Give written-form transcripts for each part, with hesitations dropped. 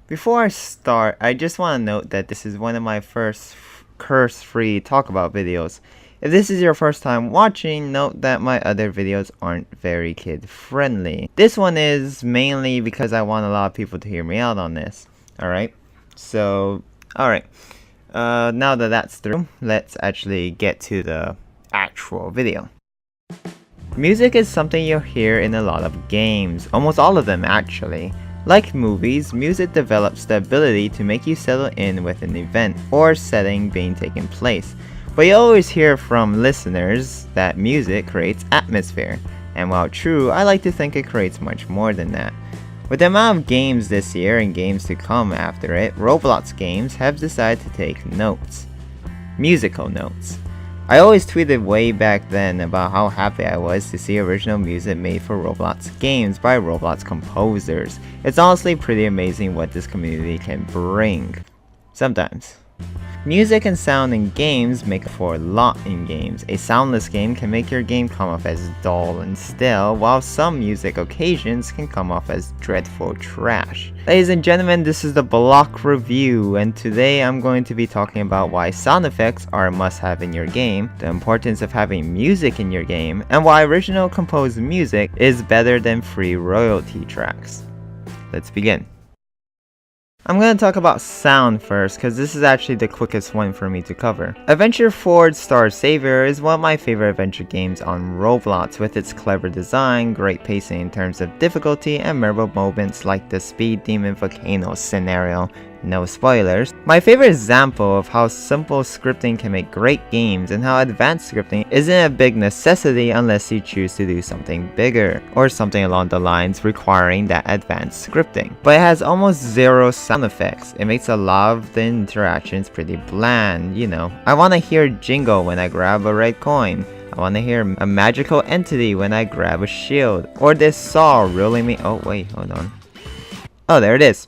Before I start, I just want to note that this is one of my first curse-free talk about videos. If this is your first time watching, note that my other videos aren't very kid-friendly. This one is mainly because I want a lot of people to hear me out on this. Alright? So, alright. Now that that's through, let's actually get to the actual video. Music is something you'll hear in a lot of games, almost all of them actually. Like movies, music develops the ability to make you settle in with an event or setting being taken place. But you always hear from listeners that music creates atmosphere, and while true, I like to think it creates much more than that. With the amount of games this year and games to come after it, ROBLOX Games have decided to take notes. Musical notes. I always tweeted way back then about how happy I was to see original music made for Roblox games by Roblox composers. It's honestly pretty amazing what this community can bring. Sometimes. Music and sound in games make for a lot in games. A soundless game can make your game come off as dull and stale, while some music occasions can come off as dreadful trash. Ladies and gentlemen, this is the Block Review, and today I'm going to be talking about why sound effects are a must-have in your game, the importance of having music in your game, and why original composed music is better than free royalty tracks. Let's begin. I'm going to talk about sound first, because this is actually the quickest one for me to cover. Adventure Forward Star Savior is one of my favorite adventure games on Roblox, with its clever design, great pacing in terms of difficulty, and memorable moments like the Speed Demon Volcano scenario. No spoilers. My favorite example of how simple scripting can make great games and how advanced scripting isn't a big necessity unless you choose to do something bigger, or something along the lines requiring that advanced scripting. But it has almost zero sound effects. It makes a lot of the interactions pretty bland, you know. I want to hear jingle when I grab a red coin. I want to hear a magical entity when I grab a shield. Or this saw rolling me. Oh wait, hold on. Oh, there it is.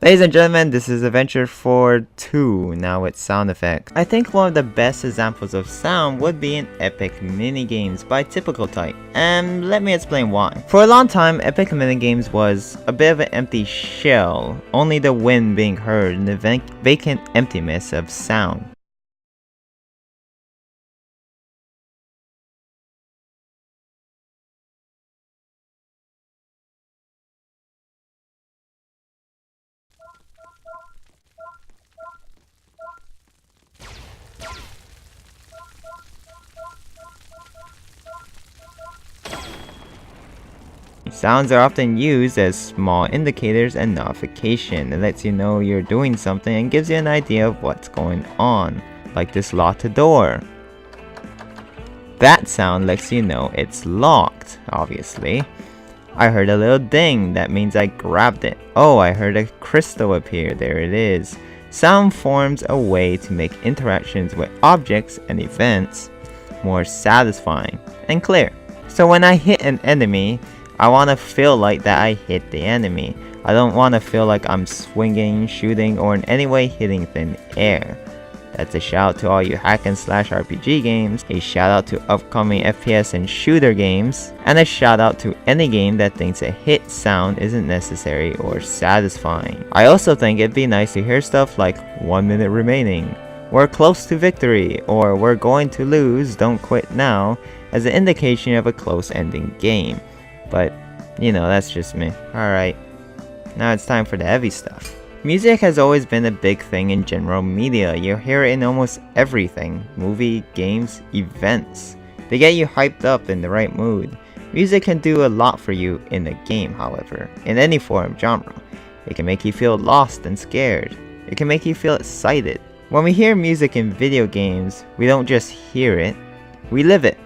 Ladies and gentlemen, this is Adventure Forward 2, now with sound effects. I think one of the best examples of sound would be in Epic Minigames by Typical Type, and let me explain why. For a long time, Epic Minigames was a bit of an empty shell, only the wind being heard in the vacant emptiness of sound. Sounds are often used as small indicators and notification. It lets you know you're doing something and gives you an idea of what's going on, like this locked door. That sound lets you know it's locked, obviously. I heard a little ding, that means I grabbed it. Oh, I heard a crystal appear, there it is. Sound forms a way to make interactions with objects and events more satisfying and clear. So when I hit an enemy, I want to feel like that I hit the enemy. I don't want to feel like I'm swinging, shooting, or in any way hitting thin air. That's a shout out to all you hack and slash RPG games, a shout out to upcoming FPS and shooter games, and a shout out to any game that thinks a hit sound isn't necessary or satisfying. I also think it'd be nice to hear stuff like 1 minute remaining, we're close to victory, or we're going to lose, don't quit now, as an indication of a close ending game. But, you know, that's just me. Alright, now it's time for the heavy stuff. Music has always been a big thing in general media. You'll hear it in almost everything. Movie, games, events. They get you hyped up in the right mood. Music can do a lot for you in a game, however, in any form genre. It can make you feel lost and scared. It can make you feel excited. When we hear music in video games, we don't just hear it, we live it.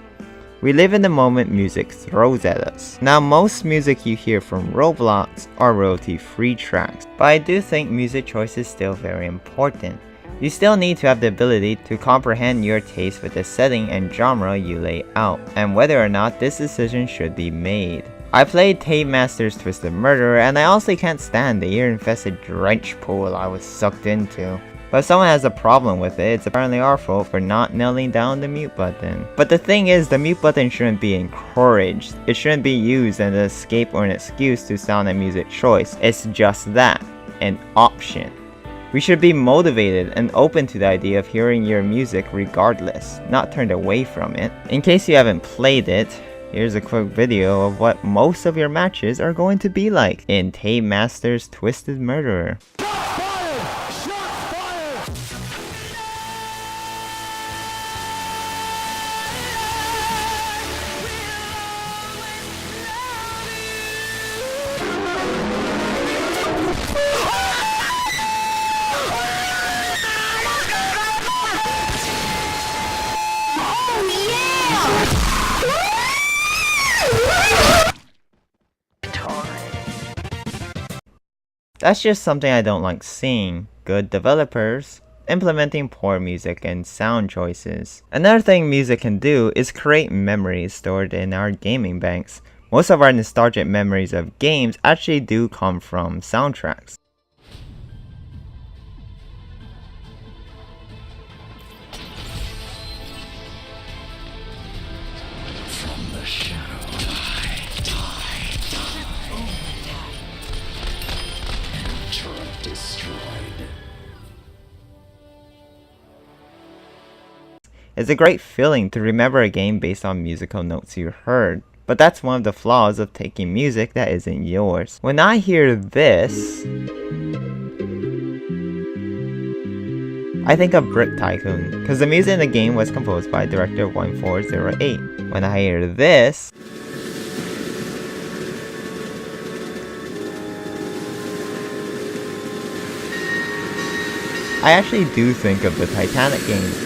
We live in the moment music throws at us. Now, most music you hear from Roblox are royalty-free tracks, but I do think music choice is still very important. You still need to have the ability to comprehend your taste with the setting and genre you lay out, and whether or not this decision should be made. I played Tape Master's Twisted Murder, and I honestly can't stand the ear-infested drench pool I was sucked into. But if someone has a problem with it, it's apparently our fault for not nailing down the mute button. But the thing is, the mute button shouldn't be encouraged. It shouldn't be used as an escape or an excuse to sound a music choice. It's just that. an option. We should be motivated and open to the idea of hearing your music regardless, not turned away from it. In case you haven't played it, here's a quick video of what most of your matches are going to be like in Tame Master's Twisted Murderer. That's just something I don't like seeing. Good developers implementing poor music and sound choices. Another thing music can do is create memories stored in our gaming banks. Most of our nostalgic memories of games actually do come from soundtracks. It's a great feeling to remember a game based on musical notes you heard, but that's one of the flaws of taking music that isn't yours. When I hear this, I think of Brick Tycoon, because the music in the game was composed by director 1408. When I hear this, I actually do think of the Titanic game.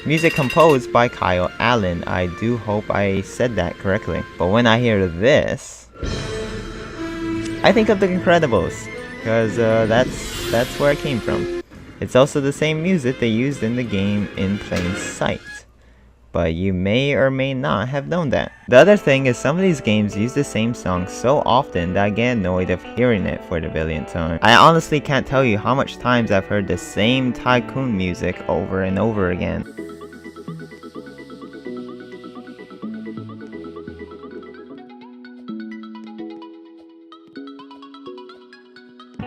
Music composed by Kyle Allen. I do hope I said that correctly. But when I hear this, I think of The Incredibles, because that's where it came from. It's also the same music they used in the game In Plain Sight, but you may or may not have known that. The other thing is some of these games use the same song so often that I get annoyed of hearing it for the billionth time. I honestly can't tell you how much times I've heard the same Tycoon music over and over again.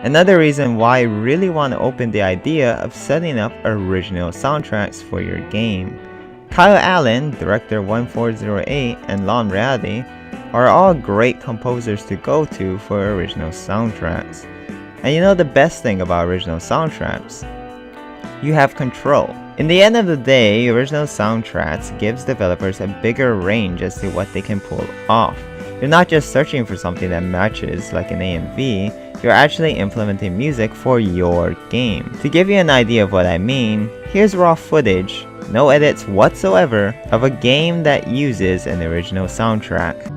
Another reason why I really want to open the idea of setting up original soundtracks for your game. Kyle Allen, director 1408, and LawnReality are all great composers to go to for original soundtracks. And you know the best thing about original soundtracks? You have control. In the end of the day, original soundtracks gives developers a bigger range as to what they can pull off. You're not just searching for something that matches like an AMV, you're actually implementing music for your game. To give you an idea of what I mean, here's raw footage, no edits whatsoever, of a game that uses an original soundtrack.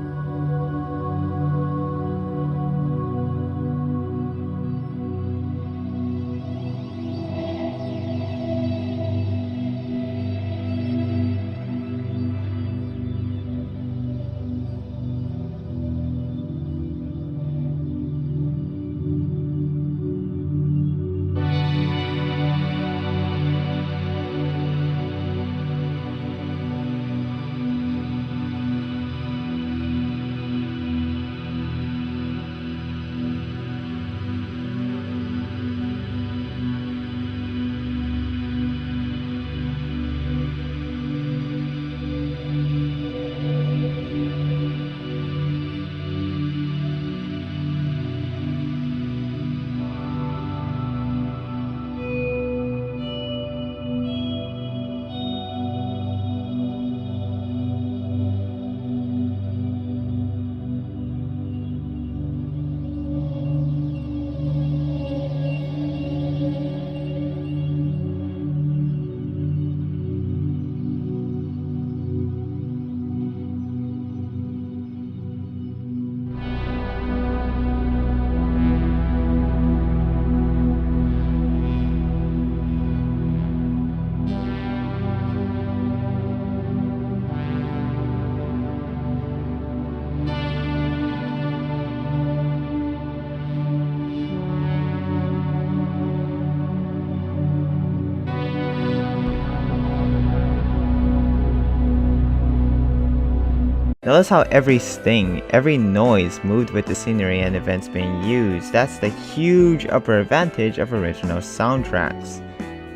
Notice how every sting, every noise moved with the scenery and events being used. That's the huge upper advantage of original soundtracks.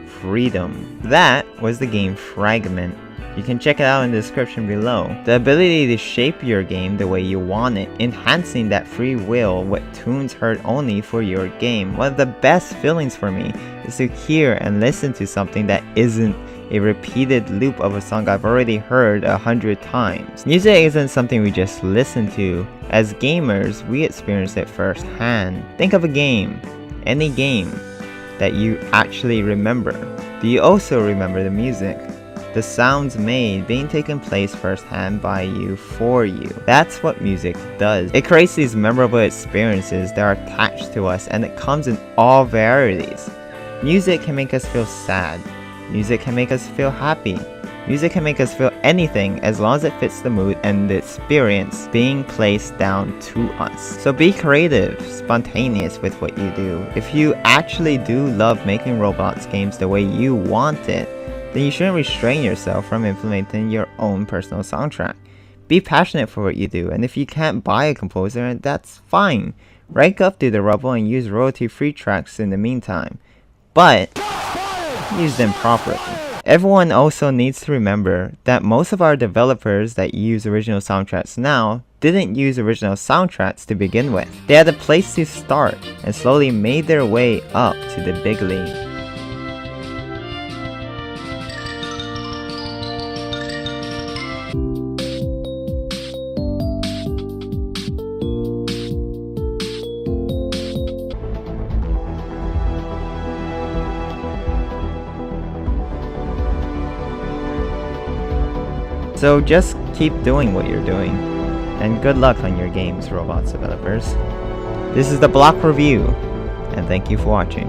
Freedom. That was the game Fragment. You can check it out in the description below. The ability to shape your game the way you want it, enhancing that free will with tunes heard only for your game. One of the best feelings for me is to hear and listen to something that isn't a repeated loop of a song I've already heard 100 times. Music isn't something we just listen to. As gamers, we experience it firsthand. Think of a game, any game, that you actually remember. Do you also remember the music? The sounds made being taken place firsthand by you for you. That's what music does. It creates these memorable experiences that are attached to us, and it comes in all varieties. Music can make us feel sad. Music can make us feel happy. Music can make us feel anything as long as it fits the mood and the experience being placed down to us. So be creative, spontaneous with what you do. If you actually do love making Roblox games the way you want it, then you shouldn't restrain yourself from implementing your own personal soundtrack. Be passionate for what you do, and if you can't buy a composer, that's fine. Rank up to the rubble and use royalty-free tracks in the meantime. But use them properly. Everyone also needs to remember that most of our developers that use original soundtracks now didn't use original soundtracks to begin with. They had a place to start and slowly made their way up to the big league. So just keep doing what you're doing, and good luck on your games, Roblox developers. This is the Block Review, and thank you for watching.